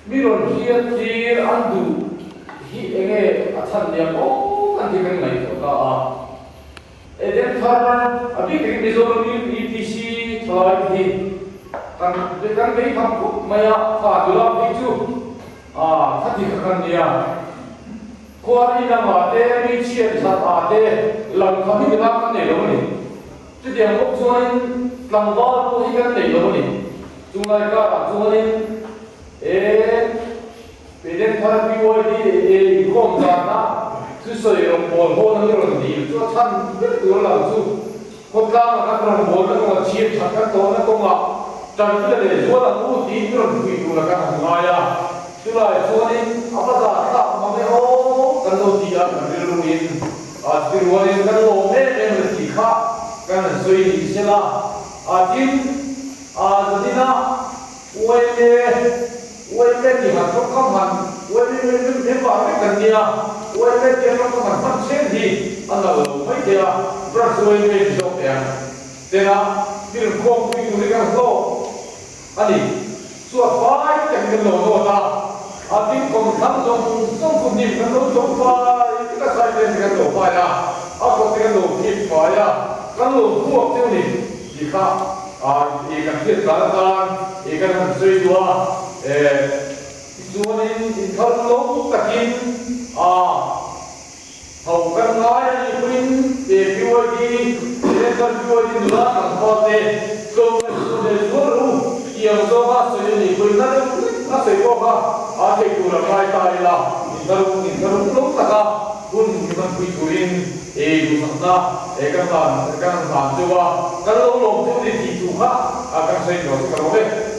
miron hiat tir andu hi enge athan liam o kan ti kan lai to ka a Edenthar abi ke Mizoram UPC thalai hi kan bei tham ko maya fa dula bi chu a thati kan nia kohhran na ma te mi chian sa a te Lalchawimawia kan nei lo ni chu diam ko chuan tlangwal ko hi kan nei lo ni chungai ka chuanin Edenthar BYD kohhran tu soi rom bol ho na ron di chu than be tu la chu kohhran ka ron bol na ko chiem thak ka to na ko ma tan le zo la u ti ron hui tu la ka ma ya tu la so ni apa da ta ma me o kan lo ti a kan ru in a ti ru ni kan lo me me ti kha kan soi ni se la a tin a dina YMA thì mà không hẳn YMA vào cái cần gì à YMA thì nó không hẳn phát triển gì anh là mấy thì à Brazil YMA thì giống thế thế là cái đường không quy tụ cái hàng lô anh đi suốt phải cái đường lô ta anh đi cùng thắm trong cùng nhìn cái lô trong phải cái sai bên cái lô phải à anh có cái lô kịp phải à cái lô buộc theo này gì khác thì cần thiết là thì cần suy đoán chuanin in thon lo takin hau kan ngai ni puin te BYD Edenthar BYD nula kan pate ko na de ru yang so ma so ni puin na se ko ka a te ku la kai tai la in daru lo ta ka kun ni man pui turin du sa kan chuwa kan lo tu ni ti tu ha kan sei no ka ro ve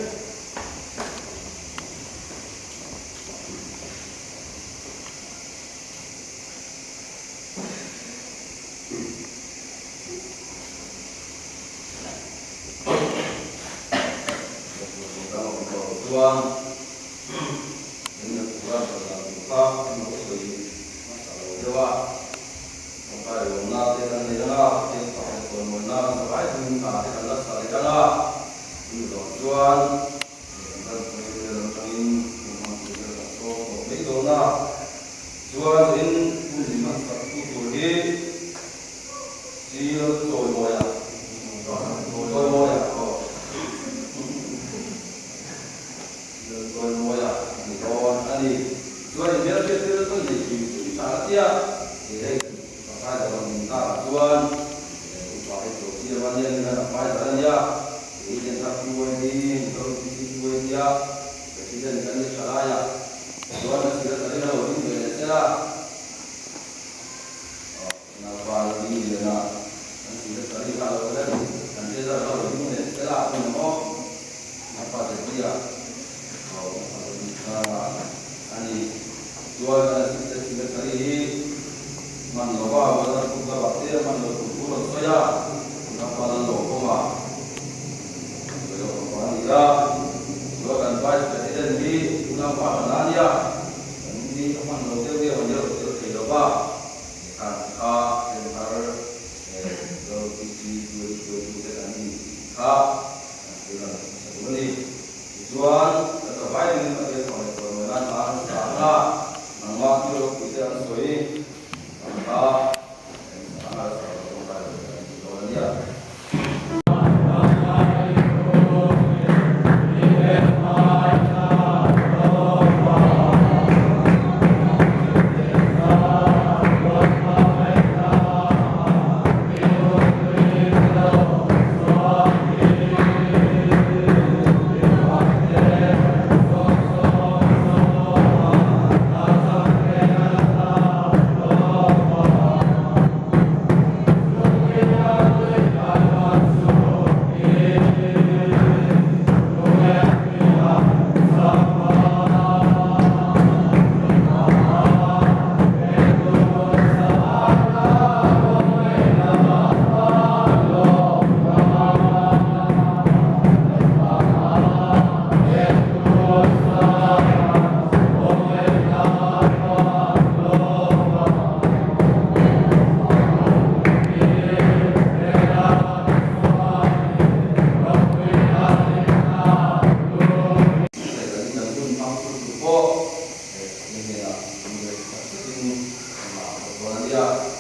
YMA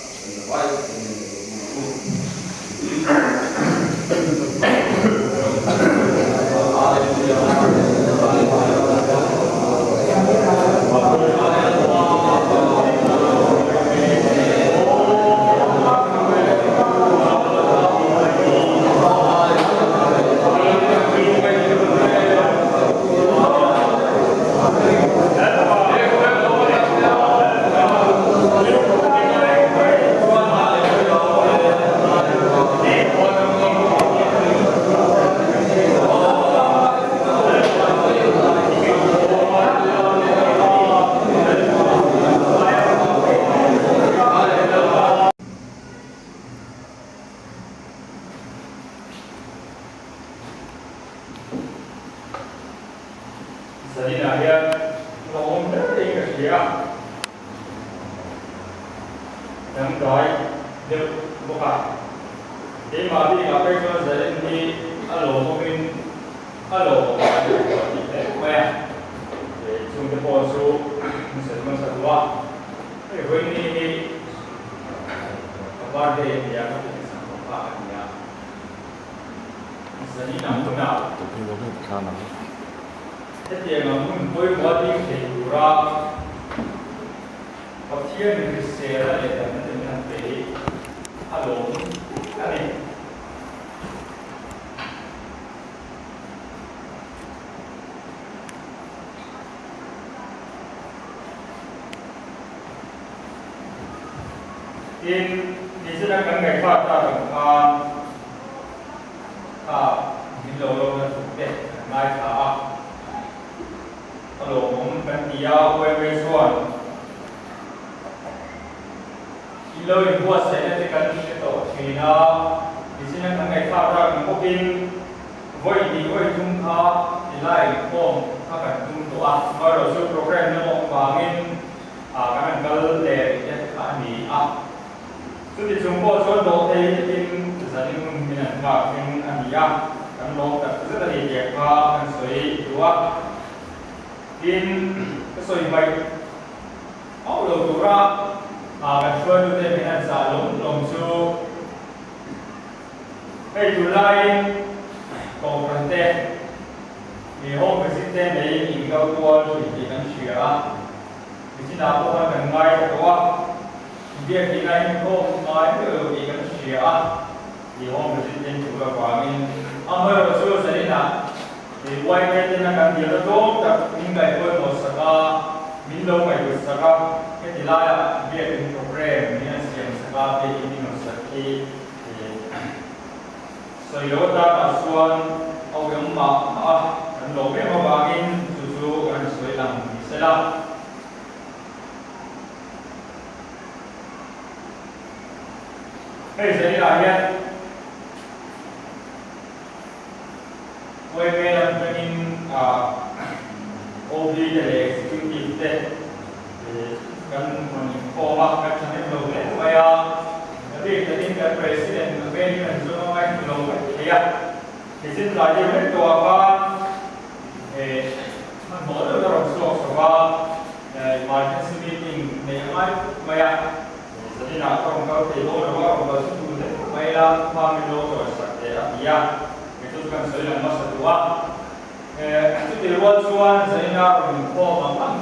Rawngbawlna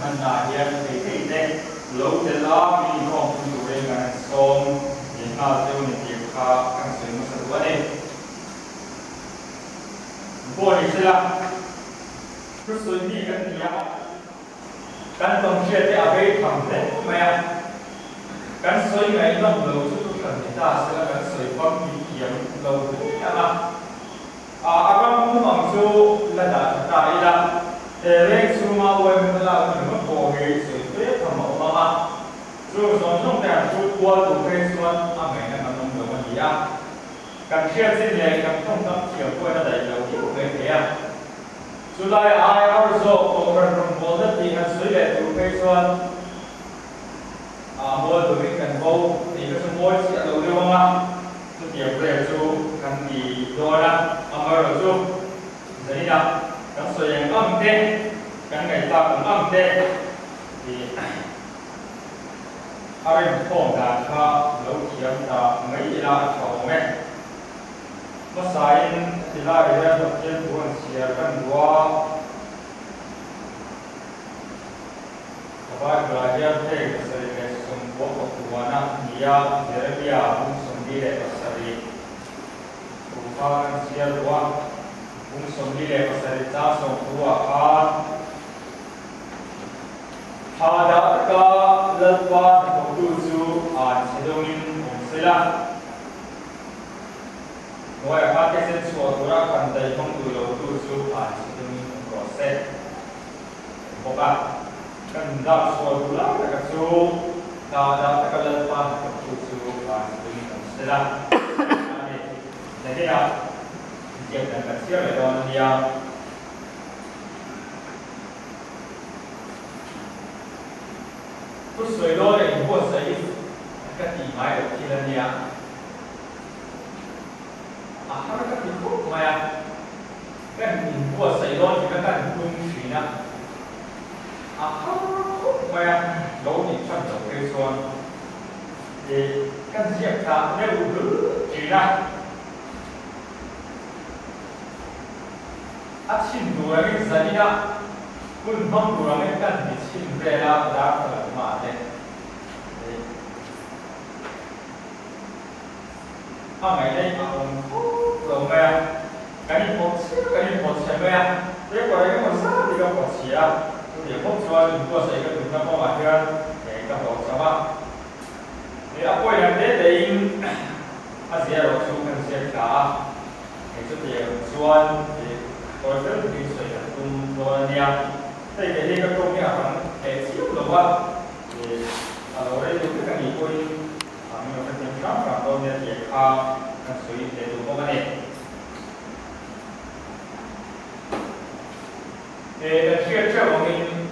kan na hian thei te lo te la mi khom tu re kan som ni na teu ni ti kha kan sei ma sa wa ne bo ni sila ku soi ni kan ya kan tong chia te a bei tham te ma ya kan soi ngai long lo chu kan ni ta sila kan soi pam ni yam lo tu ya ma akan mu mang chu la da ta ila rek suma wai mu la mu ko he se te tham ma ma chu song song ta chu kwa tu ke suan a mai na nam lo ma ya kan chia sin le kan thong tam chia ko na dai lo ki ko ke ya chu lai ai also over from both the han sui le tu ke suan mo tu kan bo ni ka su mo chi lo le ma tu tiap re chu kan di do na amar lo chu jadi dah kan so yang am te kan ngai ta kan am te di arin phong da kha lo thiam ta ngai ila thau me masain ila ila to chen buan sia kan wa ba ga ya te se le sum bo ko tuana dia jeremia bung sum di le pasari upa sia wa bung sum di le pasari ta so tua ada ka lalpa tu su chedongin sila noi ha ke sen su tura kan dai phong tu lo tu su chedongin proses boka kan da su tura ka su ada ka lalpa tu su chedongin sila jadi ya dia dan kecil dan dia tu soi lo le bo sai ka ti mai lo ki la nia ha ka ti ko mai kan ni bo sai lo ki ka kan tung chi na ha ko mai lo ni chan zo ke son e kan ji ta ne lu chi na chin du ra cái gì đó kun phong du ra cái cần bị chin về là đã phải mà đấy ngày đây ông rồi mẹ cái gì một xe mẹ cái quả cái một sao thì cái một xe thì không cho mình qua xe cái chúng ta có mà chưa để cái một sao ba thì à quay lại đấy thì xe rồi chú cần xe cả thì chút tiền xuân thì tôi rất là kinh doanh cùng tôi nha, đây cái này các công nghệ hàng hệ siêu là quá, thì ở đây tôi cái gì tôi hàng nhiều cái tiền khác và tôi nhận tiền kha các suy để tôi có cái này, thì cái chuyện của mình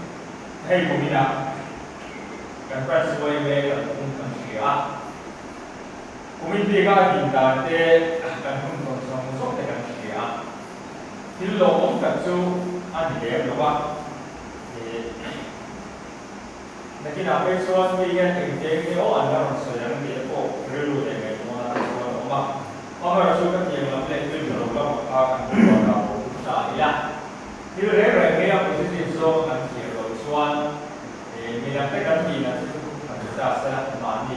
hay của mình là cái phần số về cái công phần chuyện, của mình thì cái hiện tại thì cái công phần số cái chuyện thì lo ông cả chú anh thì đẹp đúng không? Thì khi nào bây giờ thì cái tình thế thì ông anh đang sử dụng cái bộ rêu để người mua là đúng không? Ông ấy chú cái tiền làm lên tuyên truyền đó mà anh cũng có đầu trả đi là thì đấy rồi cái ông cái gì số anh chỉ rồi xuân thì mình làm cái gì là chúng ta sẽ làm món gì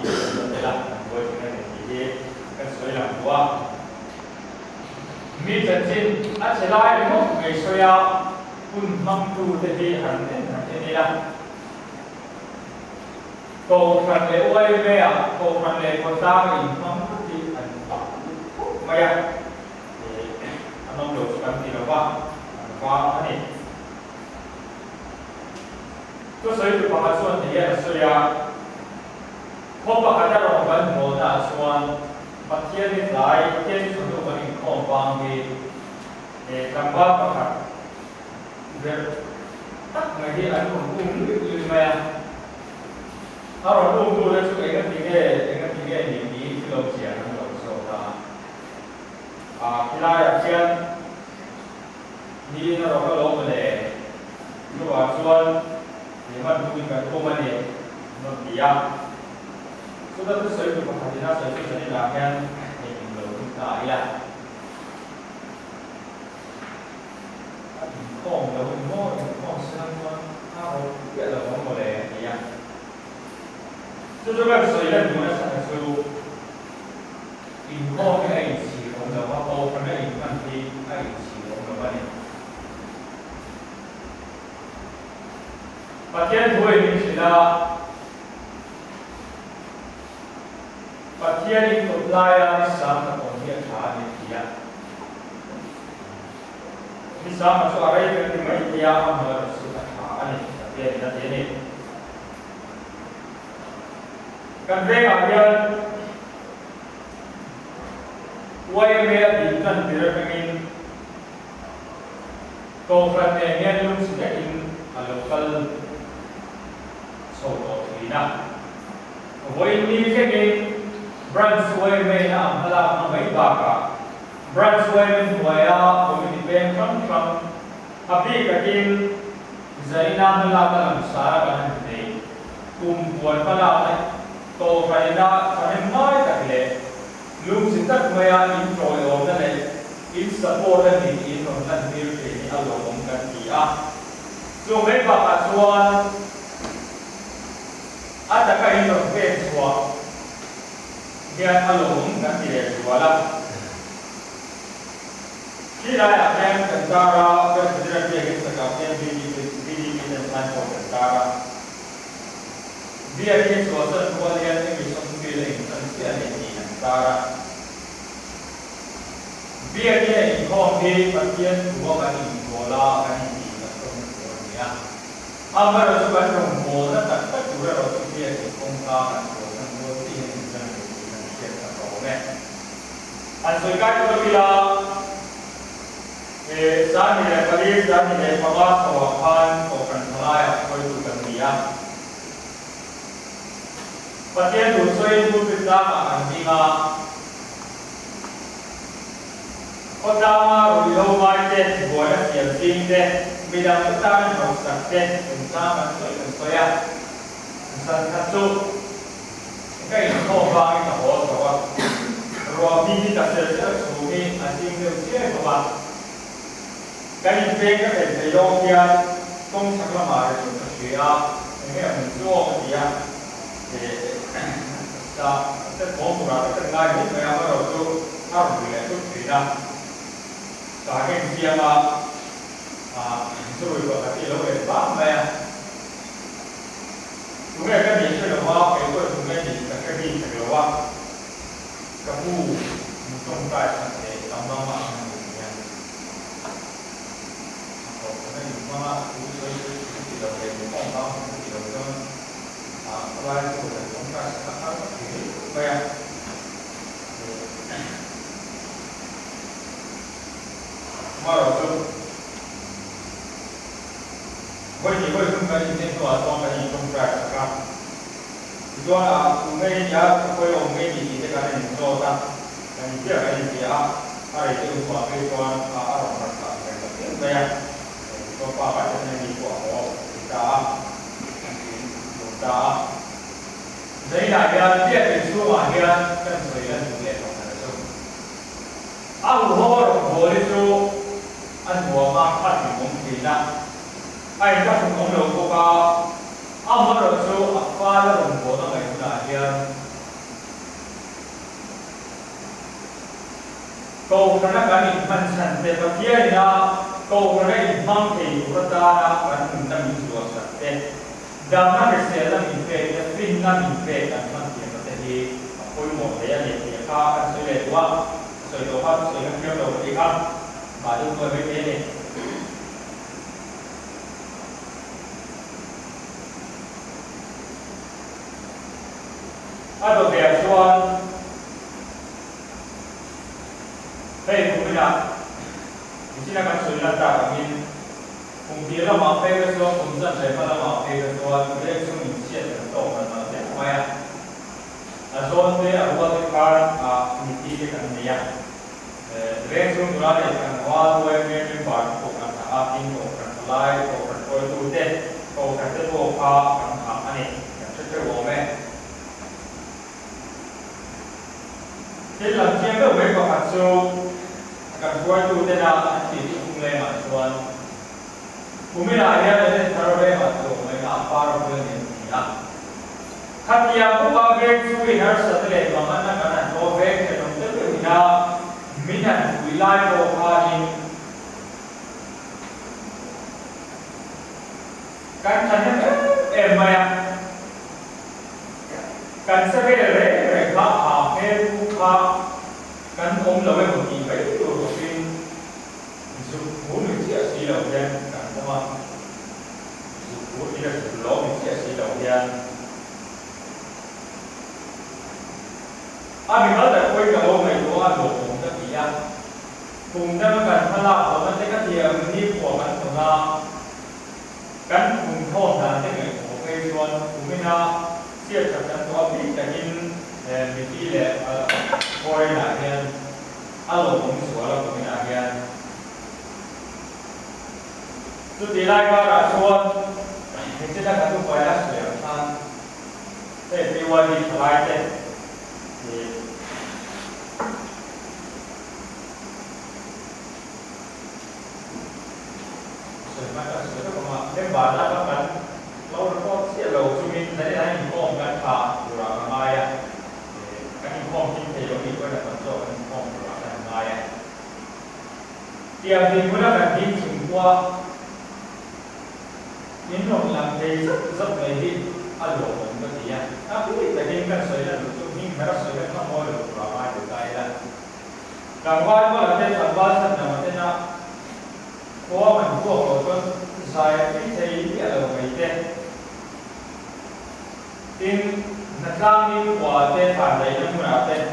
để làm với cái này thì cái số làm quá mi chân chính anh sẽ lại một ngày sau ya kun mang tu thế thì hẳn thế này là kohhran le YMA kohhran le kota in mang tu thì hẳn mày à anh ông được làm gì đâu qua này tôi sẽ được bảo hành xuân thì là sau ya không bảo hành ra rồi vẫn ngồi đã xuân bắt thiên đi lại thiên đi xuống được mình không bằng thì để làm ba bảo hành việc tất ngày đi anh cũng uống nước như mẹ他说路途的这个一个平面领地去了解那种时候其他的先你那种个老母的如果说你们注意个多么的那比呀说的是水土不好其他水土的那边你有哪一样空的会摸空相关他我这就跟水的牛的产出，引后的一起龙的话，后可能引问题一起龙的问题。把天图也明起了，把天里头来啊，你想的东西查你题啊，你想的说อะไรกันไม่เที่ยวมาสุดท้ายนี่เดี๋ยวนี่กันเรื่องอะไรYMA di kan direpengin kohhran ne lum sudahin local soto ina YMA kengin branch YMA na amhala na may baka branch YMA waya community bank from api kakin zaina mala kalam sara kan ne buan pala kohhran na kanin mai takle lum sitak maya in proyo na le in support ni in on na dir ke ni along kan dia so me ba ka chuan ada ka in on pe chua dia along kan dia chuala kira ya kan tara ka sidra ke ke saka ke di dan san ko tara dia ke chua sa ko dia ni mission ke le san sia ni tara biar dia ikon di bagian dua kali bola kali di dalam bola. Amar sebagai bola tak juga roti dia ikon kan bola roti yang jangan dia tak boleh. Asal kalau bila saat ini kali saat ini bawa kawan bukan mulai apa itu kan dia. Bagian dosa itu kita akan dia Pertama, rulio market boleh siapin deh. Bidang utama harus deh. Utama soya, misal satu, kayak kohhran itu harus apa? Ruang biji kasih suri, asing itu siapa apa? Kayak mereka berjuang dia, kong sakla mari itu dia, ini yang menjual dia, tak murah, tengah ini mereka baru harus itu tidak. Sebagai siapa suruh itu kasih lo berapa ya? Sungai kan di sini apa? Itu sungai di dekat di sebelah. Kamu mungkin tak sampai tambah macam ni. Kalau kita ni mana usaha tidak boleh kompang, tidak boleh. Kalau itu kompang apa ini? Bayar. Marah tu, boleh tu kan ini tu atau kan ini kontrak kan? Itu ada sungai dia, boleh sungai di sini kan ini tu tak, kan dia kan ini dia, ada itu semua itu kan orang mereka kan bayar, itu apa macam ni buat kita, jadi dia itu dia kan sebenarnya boleh orang itu. Aku boleh tu. Anh vừa mang phát triển công ty na, anh phát triển công ty của ta, anh bắt đầu số pha ra đồng bộ nó ngày nào kia, câu cái này cái mình sản xuất cái kia na, câu cái này mang thì của ta na, cái mình ta mình做sản xuất, đam na cái xe là mình về, cái pin là mình về, cái mang tiền cái gì, khối một cái gì thì khác, cái số liệu quá, số liệu phát, số liệu kêu đầu thì khác. Mà chúng tôi biết thế này. Ada biasuan, hey kumina, di sini akan sulit tak kami. Kumpulan lama pergi suan, kumpulan saya pada lama pergi suan, mereka semua inisiat dan tahu mana dia maya. Suan dia awal kan mesti kan dia. Reaction mulai dengan awal YMA member kohhran ating kohhran mulai kohhran itu deh kohhran itu kohhran ini yang seterusnya. Jadi langsung tu mereka masuk akan buat itu deh nak jadi mulai masuk. Kumila dia deh taruh deh masuk mereka apa orang ni ya. Hati yang winners sa tele mga na Novek at ang tele na minan wilay ko kanin kan kanya maya kan sa re ka ku ka kan lawe mo ti kai to sin su mu ni sia si lo yan kan ma su mu ni su lo ni sia si lo yan ami mal da koi ka lo mai to a lo kong ta ti ya kung da kan phala ko man te ka ti ni ko kan to na kan kung tho na te ngai ko kai chuan kung na sia cha kan to mi ta in mi ti le koi na hian a lo kong su a lo kong na hian tu ti lai ka ra chuan he te da ka tu koi la su ya than te ti wa ni lai te nên bạn đã các bạn lâu nó có sẽ đầu cho mình thấy là những con gan phá rồi là mai à các những con kinh tế có bị quay lại phần số những con rồi là mai à tiền thì cũng đã cần đi chỉnh qua những lòng làm thế rất là đi ăn đồ cũng có gì à cũng bị cái kinh cái sợi là được cho mình cái sợi nó không môi được rồi mai được cái là càng qua có là cái phần ba sân nào thế nào có mình của con sai cái gì cái là cái gì tin nát lang đi qua tên phản đấy nó là tên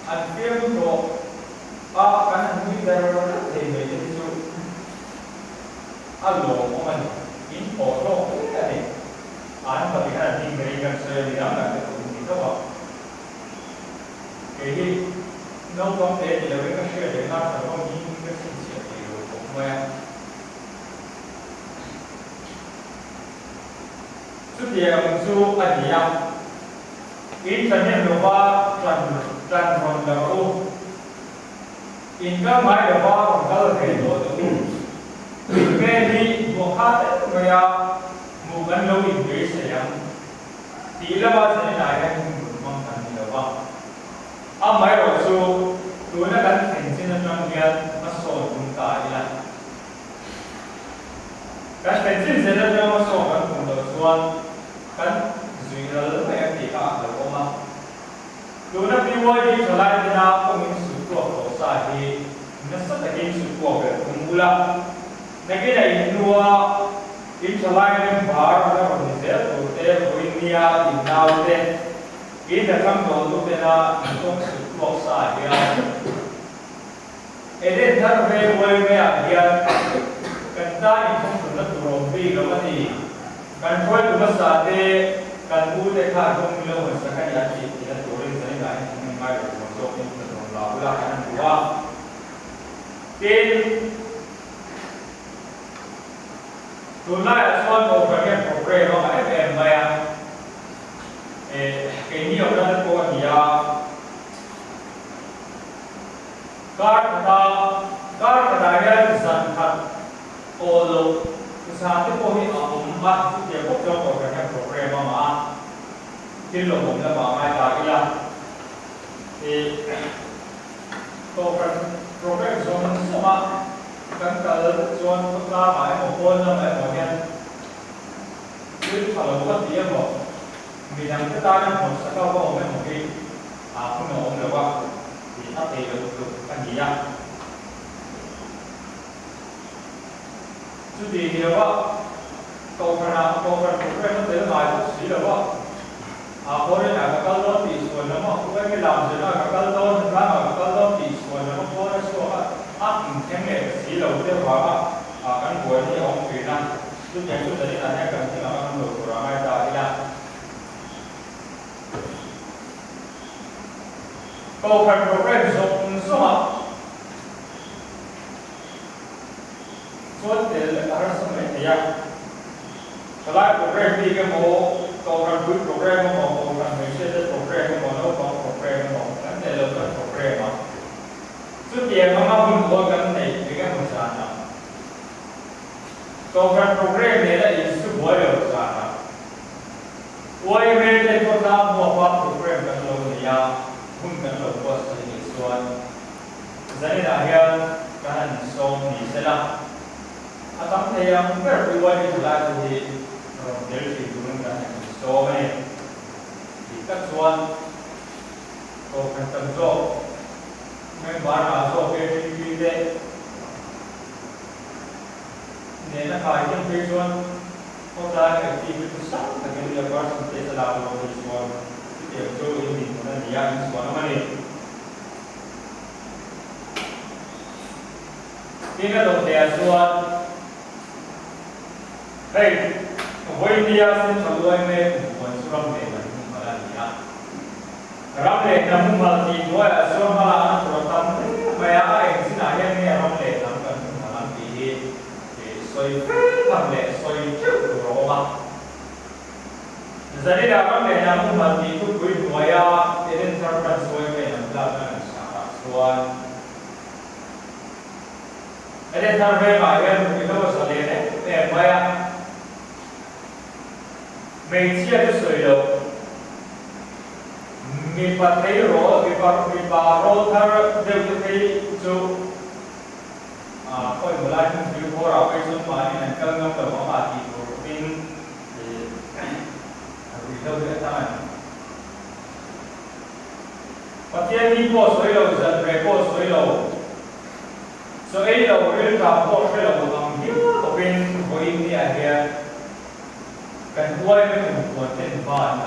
anh kia cũng có cái này cũng biết rồi đó thì người ta đi xuống ăn lẩu của mình in phổ thông cái này anh có thể là tin người gần sơi thì đó là cái cũng gì đó cái gì nó có thể thì là cái chuyện để nó phải có những cái sự kiện thì cũng quen chút tiền số anh gì à ít phần nhân đồ ba trần còn đầu in các máy đồ ba còn có thể đồ được nghe đi một khác đấy người à một cái lâu in cái sẽ làm tí là ba sẽ lại cái mong thành đồ ba máy đồ số tôi đã gắn thành trên trong kia nó sổ cùng cả đi là cái thành trên trên trong nó sổ vẫn cùng đầu xuân cái duy là lớn mà em thì cả được không mà tôi đã đi qua đi trở lại thì nào không những sự cuộc của xã thì nó rất là những sự cuộc về cùng là này cái này đua đi trở lại đến phá ra còn thì sẽ tụi thế của India thì nào thế cái là trong đó tụi thế là không sự cuộc xã thì Edenthar về YMA cần ta in không được nó tụi vì cái vấn đề cần thôi tụi nó sao thế cần u thế khác không lâu mình sẽ cái giá trị thì là tụi mình sẽ lại mình mai được một số những cái đồng là cái năng của tin tụi nó là son một cái program nó là YMA cái nhiều đó là có gì à Karta yang sangat olo saat itu kami umat dia bocor program apa kilo kita bangai lagi lah program zon semua kan kalau zon kita mai maupun mai bagian itu kalau buat dia mau bidang kita yang mau sekarang mau mungkin aku mau lewat thì thấp thì được anh gì á chứ thì là what câu phần nó tới ngoài một xí là what có đây là các lớp tỷ số nó mà cái làm gì đó các lớp nó mà các lớp tỷ số nó có cái số thêm này xí đầu tiên hóa cái cuối thì ông kỹ năng chứ những chút đấy là cái cần thì nó không được của ai ta đi làm câu phần program dùng số suốt để ở trong này thì à, lại program đi cái mô câu phần cuối program mà câu phần mình sẽ program mà nó có program mà cái này là cái program mà suốt tiền mà mình có cái này thì cái mình sản nào câu phần program này là ít suốt mỗi điều sản nào YMA lên con ra mua qua program kan lo nia hun kan lo post ni suan zani da hian kan som ni sela atam the yang ver pi wa ni la ni del ti dun kan so me di ka suan ko kan tam zo me bar ma zo ke ti de ne na ka yin pe suan ko ta ke ti bi tu sa ta ke ni ba sa te la lo ni suan ti de zo ni na ni ya ni suan ma ni Ina dong dia suan, hey, woi dia sen saloi me bukan suram me macam mana dia. Ramle namun malti dua suram malah program maya yang sini ayat ni ramle nampak malam ini, soi ramle soi cukup roma. Jadi ramle namun malti itu kui dua Edenthar kan soi me nampak kan suan. Edenthar mai kan kita boleh ni, maya mencia tu suyo, mi pakai ro, mi paro thar dewi tu, kau mulai tu orang apa itu mana ni kan ngam tu apa itu pin, itu dia tangan. Pakai ni pos suyo, jadi pos suyo. So ini lo real tak pos suyo, orang ni, tapi boleh ni ada. Kan buat itu buatan bahan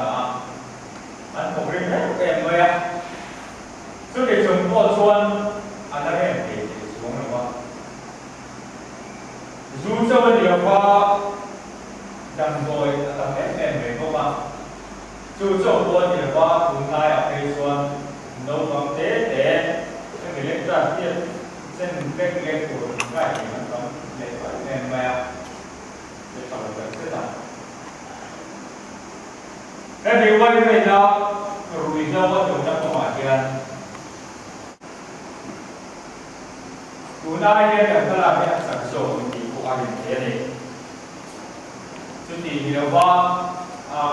an program ni maya so dia jumpa suan ada yang dia suan apa zusawan dia apa dan boy atau mereka apa zusawan dia apa tunai apa suan no bang teh yang elektrik dia sen lek pun kan macam lek maya dia kalau bersedia. Tapi YMA ruginya waktu nak pemakian. Guna dia dan kalau dia sakso di bukan ini. Jadi dia YMA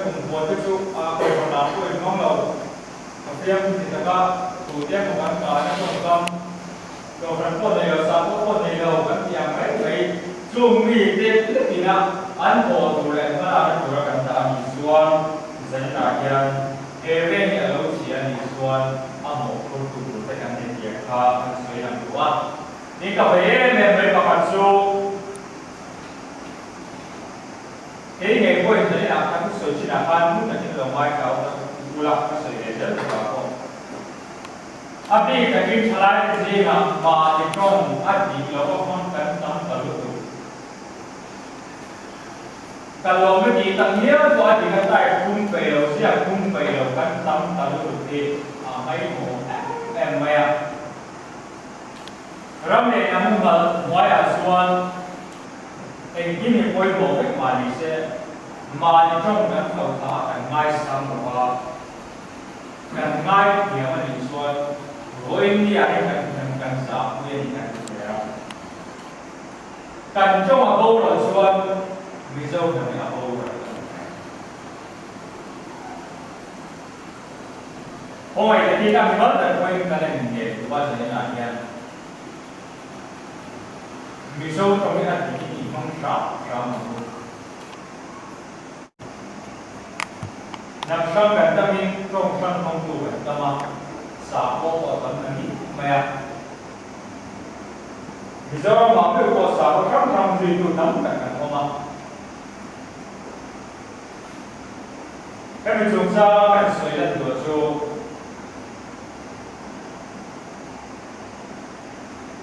kumpulan itu orang aku yang ngomong, tapi yang kita tu dia bukan kerana program program pun dia satu pun dia kan yang baik. Cumi dia tidak anpo tu le mana tu kan tak misuan jadi nakian event yang lalu sian misuan amo kurtu kan dia kan sesuai dua ni kalau member pakai su ini boleh jadi akan sesuai akan mungkin kalau mai kau ulah sesuai dia berapa Abi kaki celai sehingga malikon adi kalau konten tampil kalau mesti tanya tu ada kata kumpul, siapa kumpul kan tam talu tu, mai mo, maya. Ramai namun hal maya suan, ini pun boleh mani se, mani jom kan kau tak kan ngai sama kan ngai dia mani suan, roin dia kan sah, dia kan dia. Kan jom apa suan. Mizoram kami apa orang? Oh, jadi kami berada di kalian ini, buat saya nanya. Mizoram kami ada di Mangsa, Ramu. Nak sampai kami rongsan mangku, kama sahabat atau kami, maya. Mizoram mampu kau sahabat kami itu nampak kan, kama. Kami jumpa kan sesuai dengan tu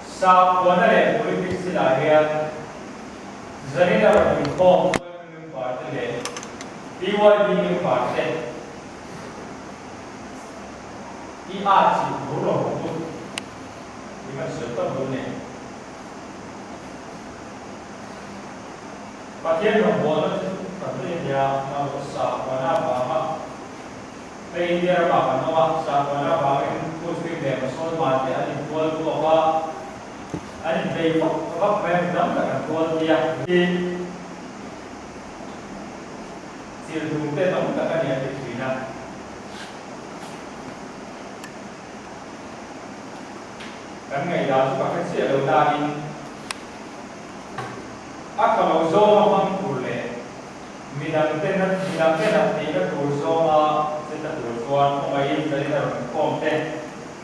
sahaja le politik silahian jadi dapat inform dengan parti le diwajib dengan parti iaci buruk tu dengan serta bukan Pakai nombor tapi dia mau sah mana apa, tapi dia apa nama sah mana apa yang pusing dia masuk mati ada jual tu apa, ada beli apa memang tak jual dia. Si sir du te nong ta ka ne ti thina kan ngai da su ka se lo da in a ka lo zo ma mang kur le mi dam te na ti ka tur zo ma se ta tur zo an ko mai in ka ni ta ko te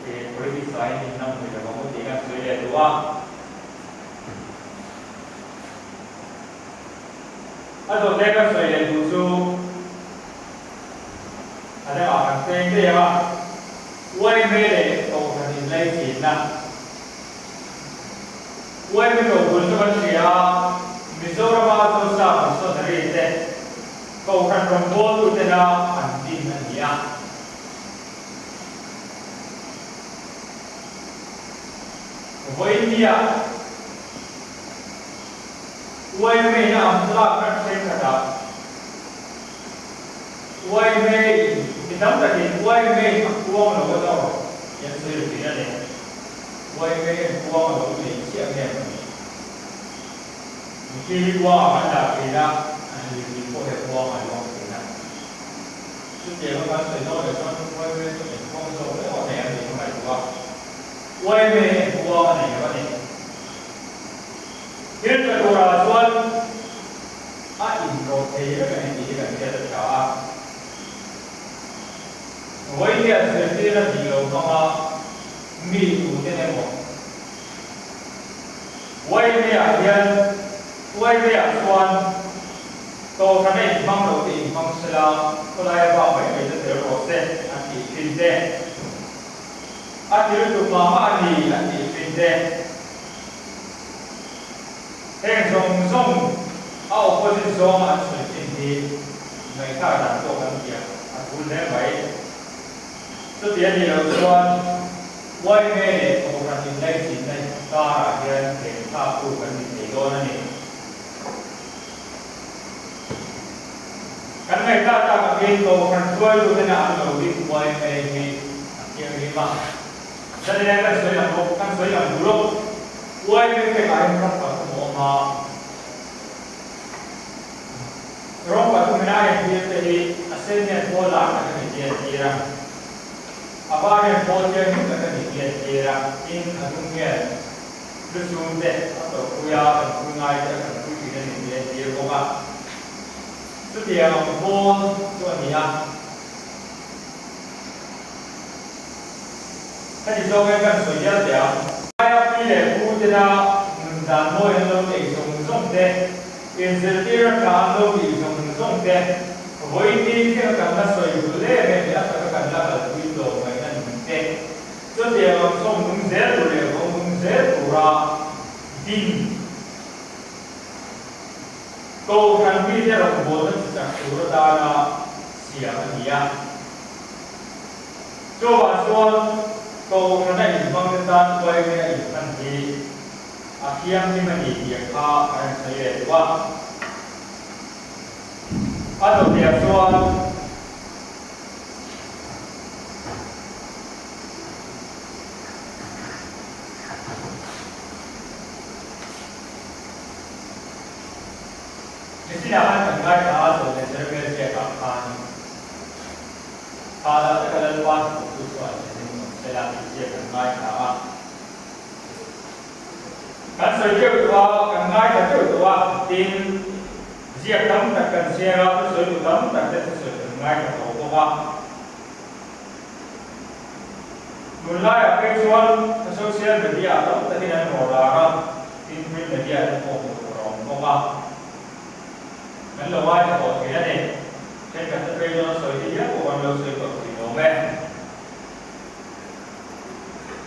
e politics sai ni nam ni da mo ti ka se le wa a do te ka se le du zo a da a te te ya YMA le to ka ni lai ti na YMA lo bun to ban sia Mizoram to sa so dari te kohhran Rawngbawlna tu te na an din na nia India YMA na amla kan se kada YMA idam ta ki YMA kuang lo do yan se ri na ne YMA kuang lo ni sia ne ki wa ma da ki na an ni ko he kuang ma lo ki na su tie ma kan se no de kan YMA to ni kuang so le o ne an ni ma wa YMA kuang ne ba ni hiện tại đồ là xuân in đồ thì cái này chỉ cần cái được cả với cái sự kiện là nhiều không mi đủ thế này một với cái hiện với cái xuân tô cái này mang đầu tiên mang sẽ là có lại bảo vệ cái sự đồ sẽ anh chị tin thế anh chị được mà anh chị tin thế thế trong trong ao có những trong anh sẽ tin thì người ta đã做很久anh cũng认为这点里头说外面的我看现在现在大人给他部分的多呢cái này ta ta cái đồ phần xuôi luôn thế nào đầu đi quay về thì nhiều đi mà cho nên cái suy là một cái suy là đủ lúc quay về cái anh không phải một mà rồi và chúng ta hiện tại thì asen này có làm cái gì gì ra apa yang boleh kita kira in anunya bersunde atau kuya kungai dan kuya ini dia boga setiap pun tuanya jadi soalnya saja dia saya pilih punya dan mau yang lebih sungsung deh insentif kan lebih sungsung deh ini kita karena soal boleh ya kita karena lebih loh cho tiền không muốn dễ rồi không muốn dễ rồi ra tin câu khăn vi theo đồng bộ tất cả số ta là xỉa gì à cho bà xuân câu khăn này bằng cái ta quay cái khăn gì à khi anh đi mà đi việc ha anh sẽ để qua bắt đầu việc xuân Silakan tengah tahap oleh servis akan pada kekeluargaan khususan selain dia tengah tahap kan saja dua tengah itu dua tim dia tam takkan siapa sesuatu tam takkan sesuatu tengah itu dua mulai apa soal sosial media atau tadi yang orang tim media itu orang dua cái lỗ ai là một cái này trên cả tất cả nó sợi thì nhất của con lỗ sợi của nó mẹ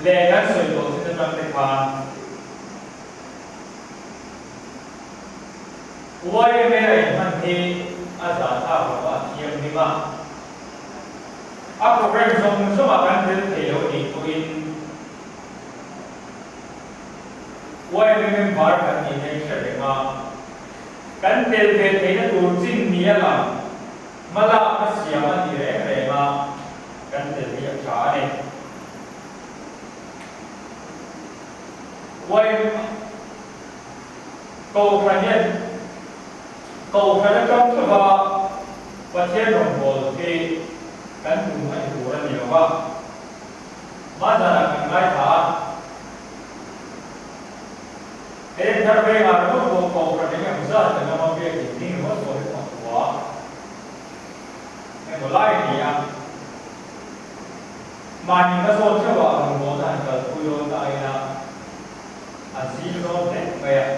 lệ các sợi của trên mặt này phàn YMA này mình thì giả thao và thiêm đi mà program trong số mà bạn thấy thì nó đi của in YMA member kan ini sẽ mà kan tel tel thế nó tụt chín nia là mà là cái gì mà đi rẻ mà kan tel thì trả này quay câu khăn nhân câu khăn trong cái ประเทศของโบสถ์ที่กันดูให้ดูแล้วเดียวว่ามาจากกันไล่ถาเอ็นทาร์เวงานรุ่งโรจน์ของประเทศอย่างซาแต่เราไม่เรียกที่นี่ว่าสวยของหัวในโบราณนี่อ่ะมานี่ก็โซนเชื่อว่าโบราณก็คุยโยนตายนะอาชีพโซนเนี่ยไปอ่ะ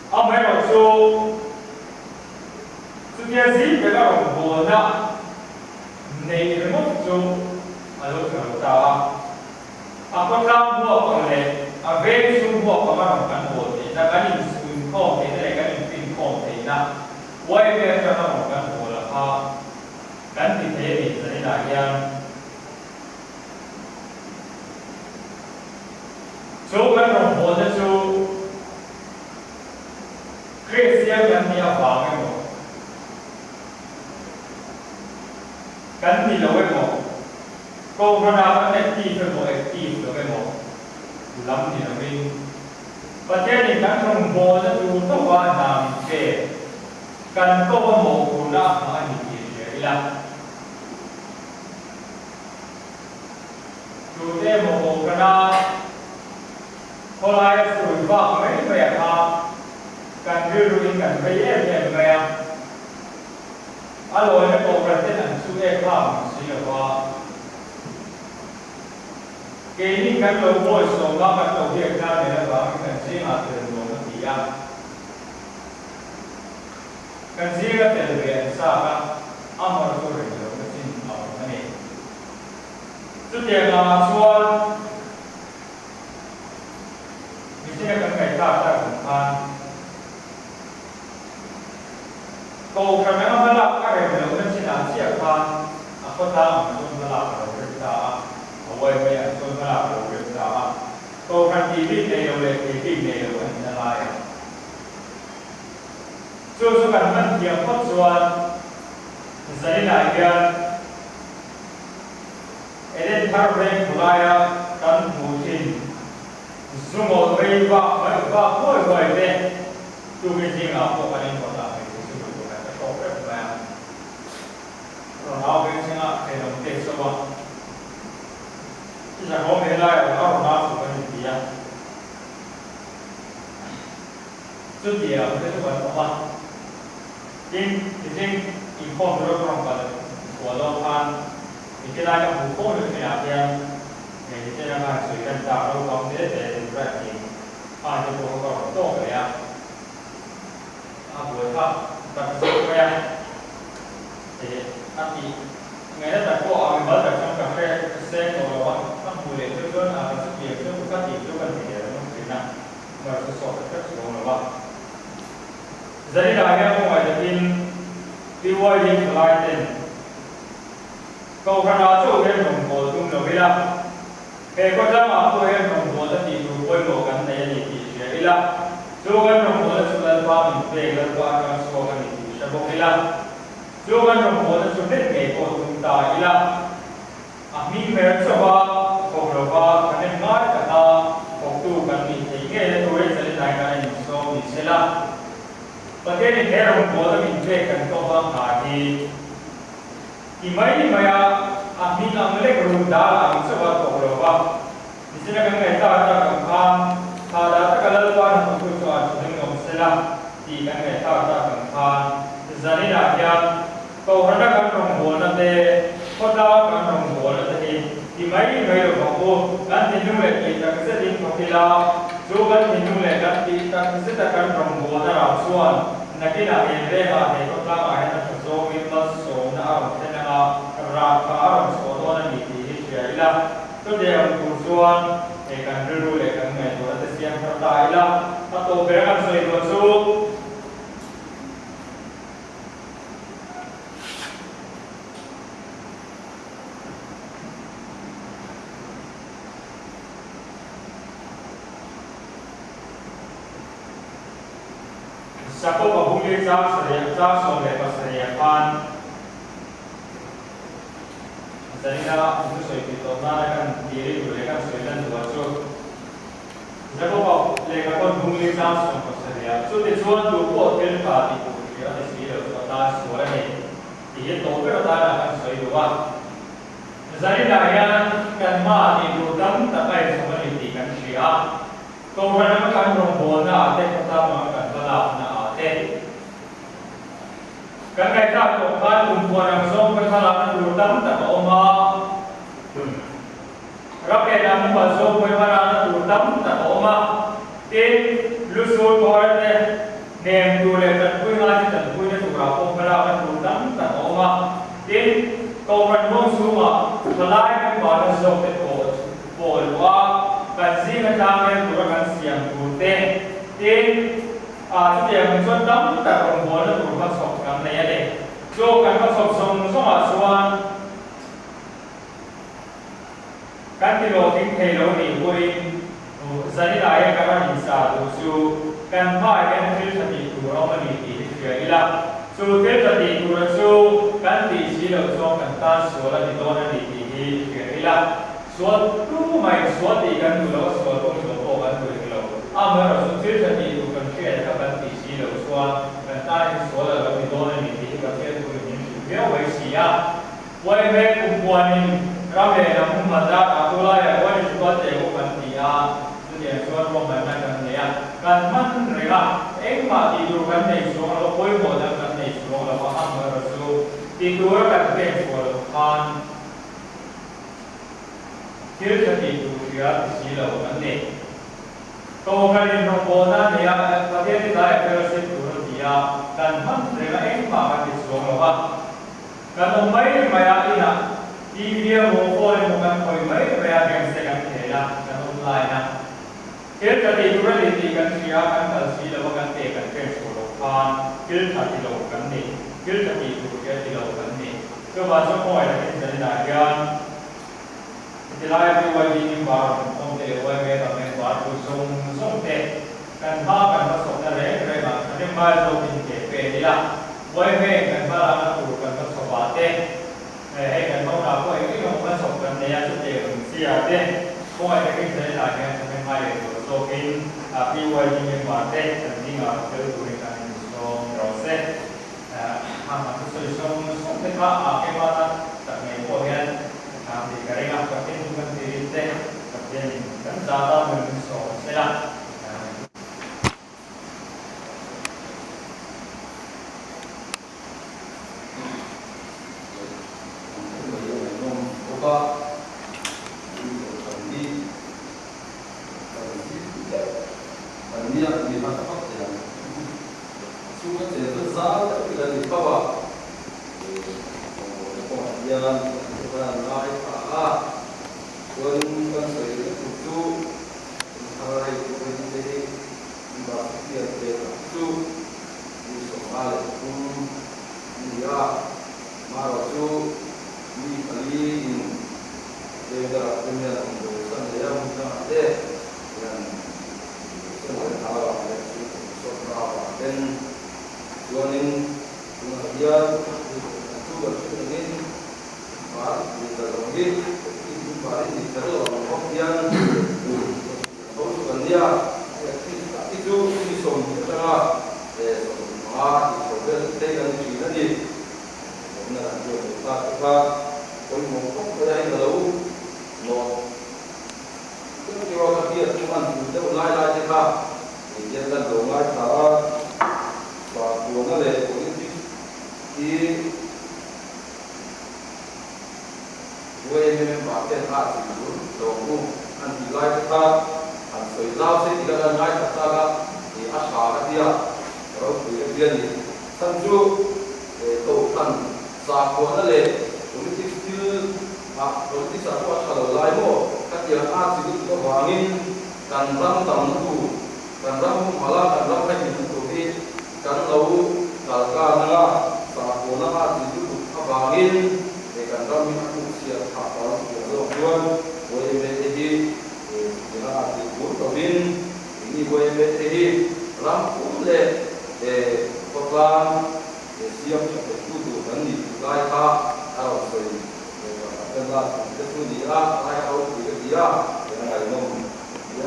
เอาไม่หรอกสู้สุดท้ายสิเป็นเราโบราณในเรื่องสู้อาลูกเราตาอาคนทำบัวคนเลยอาเวสุบัวคนมาทำกันโบดีนะกันยิ่งสุนข้อเห็นอะไรกันยิ่งฟินข้อเห็นนะว่าเรื่องจะทำกันโบละค่ะกันติดเทปจะได้หลายอย่างสู้กันรำโบจะสู้คริสเตียนกันมีอาฟังไม่หมดกันมีเราไม่หมดก็พระนาคเป็นที่เป็นโมเอกที่เราไม่หมดล้ำนี่เราไม่ประเทศนี้กันรำโบจะดูต้องว่านามเกกันก็ว่าโมกุณะมาหิกิเสียละดูเรื่องโมกุณะพอไล่สุดว่าไม่เปลี่ยนมาการเรื่องนี้กันไปเยี่ยมเยี่ยมไปอ่ะอร่อยในโปรประเทศนั้นช่วยข้ามสิ่งว่าเกณฑ์กันเราโวยส่งมากันเราเรียกกันเนี่ยว่ากันสิ่งอาจจะโดนตีอ่ะกันสิ่งก็จะเรียนทราบว่าอามาตัวเรียนเราก็สิ่งเอาอันนี้สุดท้ายมาส่วนมีสิ่งกันไก่ตาตาของพันก็คำนั้นมาลักอะไรเราก็สิ่งนั้นเสียพันก็ทำส่วนมาลักเราเรียนตาเอาไว้ไม่ส่วนมาลักเราเรียนตาก็คันที่วิ่งในเราเลยที่วิ่งในเราอันนี้อะไรส่วนกันมันเกี่ยวกับส่วนจะได้หลายอย่างเอเดนทาร์เรงบุลายกันมูจินซุ่มเอาไปว่าไม่ว่าพูดไปเลยดูจริงๆเราพวกมันยังพอได้ดูสิ่งที่เราจะต้องเรียนรู้เราเป็นสิ่งที่เราเด็กสวะที่จะเขาไม่ได้เราเราสุดเป็นดีอ่ะสุดเดียวไม่ใช่ว่าว่าจริงอีกข้อมูลเราต้องการหัวเราพันอีกที่ได้กับผู้คนในอาเซียนในที่จะมาสื่อกันจากเราต้องเด็ดเด็ดแรกจริงอาจจะพวกเราต้องเลยอ่ะบัวทับตัดสุดไปอ่ะอันนี้ไงถ้าแต่พวกเอาไปมาจากช่องกาแฟเซ็งตัวเราว่าต้องดูเลยช่วยอาจจะเกี่ยวกับปกติช่วยกันเดียวต้องสินะมาสอบกับสิ่งเราว่าจะได้ได้เนี่ยผมอาจจะกินที่ว่ายิ่งหลายเต็มก็ขนาดช่วงเรียนของโบตุ้มเราไม่ละเฮ้ก็จะมาตัวเรียนของโบจะตีดูไปโบกันในนี้ที่เสียอีละช่วงเรียนของโบจะสุดแล้วว่ามีเพลงแล้วว่าการสอนกันที่เสียบอกอีละช่วงเรียนของโบจะสุดเด็ดเกี่ยวกับตุ้มตาอีละมีเมื่อชาวของเราว่าคะแนนง่ายแต่ของตู้กันมีที่เกี่ยวกับตัวเองจะได้การเรียนรู้มีเสละประเทศนี้เราโบจะมีเพลงกันก็บางหาที่ไม่มามีนำเล็กรุ่นดาราสวัสดิ์ของเราว่าดิฉันก็ไม่ทราบว่าคำพันถ้าได้ก็เล่าว่าทำตัวส่วนถึงองค์เสละที่ก็ไม่ทราบว่าคำพันจะได้หลายอย่างก็พนักงานโรงหัวนั่นเองคนเราการโรงหัวนั่นเองที่ไม่รู้ของกูการที่นุ่มเล็กที่จะเสด็จของที่เราจูกันที่นุ่มเล็กการที่จะเสด็จการโรงหัวนั่นเราส่วนนักกีฬาเองเรียกว่าเด็กคนละอะไรนั่นคือโซมิพัสโซน่าเอาเช่นนั้นราคาเราสอนว่ามีที่เสียอีละตัวเดียวคุณส่วนเอกการรู้เอกการเงินตัวจะเสียงพระตายละถ้าตัวเบรกันสวยกว่าสู้สักพวกผู้เลี้ยงจ้าเสียจ้าส่งเด็กเสียพันแต่นี่เราผู้สวยติดต่อมาแล้วกันดีหรือเล็กกันสวยนั่นตัวจุดสักพวกเล็กกันผู้เลี้ยงจ้าส่งเสียจุดที่ชวนดูพวกเทเลพาติผู้เลี้ยงอะไรสิ่งเดียวกัน ta số là này thì tổ cái ta là cần soi đúng không? Jadi daya kan ma di lutam takai semua ini kan sia. Kohhran makan Rawngbawlna ate pertama kan balapna ate. Kan kita kohhran kumpulan yang som perkara lutam tak oma. Rakyat yang masuk perkara lutam tak oma. Tin lusul kohhran nem dulu kan punya dan punya surau perkara lutam tak oma. Tin kohhran mong semua Malay kan balas sok tekot, bolwa kan sih kan kami turun kan siang putih, tin siang suat dam tak Rawngbawlna turun kan sok kan naya deh, so kan sok asuan, kan kilo ni boleh, jadi daya kan bisa tu kan pai kan fil tadi turun kan di ilah. So tel tadi turun so kan di sini so kan tas soal di dona di ila suatu mai suatu kan dulu suatu jopo kan dulu amar tel tadi itu kan share kan di sini so kan tas soal di dona di kan share dulu ni dia waisia YMA kumpulan ramai namun mata akulah ya wajib juga temu kan dia dia suatu pembantu kan dia kan man mereka mati dulu kan di soal koi modal kan di soal apa amar so itu kan dia soal kan Kita itu dia silau ane. Kohhran Rawngbawlna dia pada kita ekspres turun dia dan mereka emang di sekolah. Kalau mai maya ina, dia mau bukan koi mai maya yang sedang kerja kalau lainnya. Kita itu berarti kan siapa kan silau kan tekan sekolah. Kita silau kan ni. Kita itu dia silau kan ni. Coba semua yang kita lihat. Selain itu wajib baru untuk YMA kami baru sung kan kan masuk dari mereka ada masuk di KP dia YMA kan baru kan masuk bate kan mau apa ini mau masuk kan dia sudah siapa kau ada kerja lagi kan mai so in api wajib bate dan tinggal terus so proses hama sung mereka apa mana tak boleh di karena pakai bukan diri teh kerja kan data mengenai selah.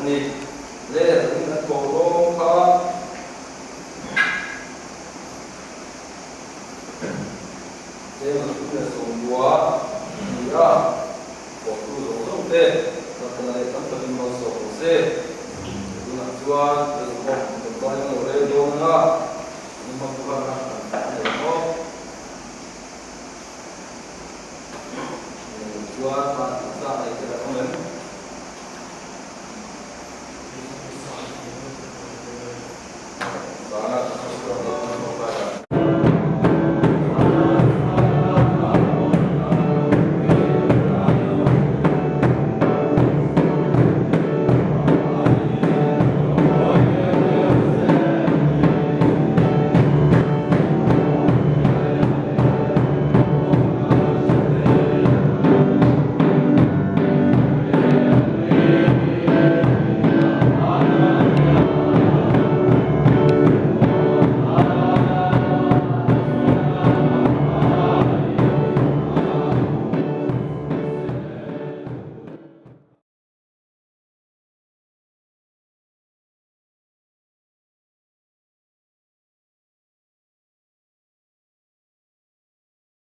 Ini, lihat ini,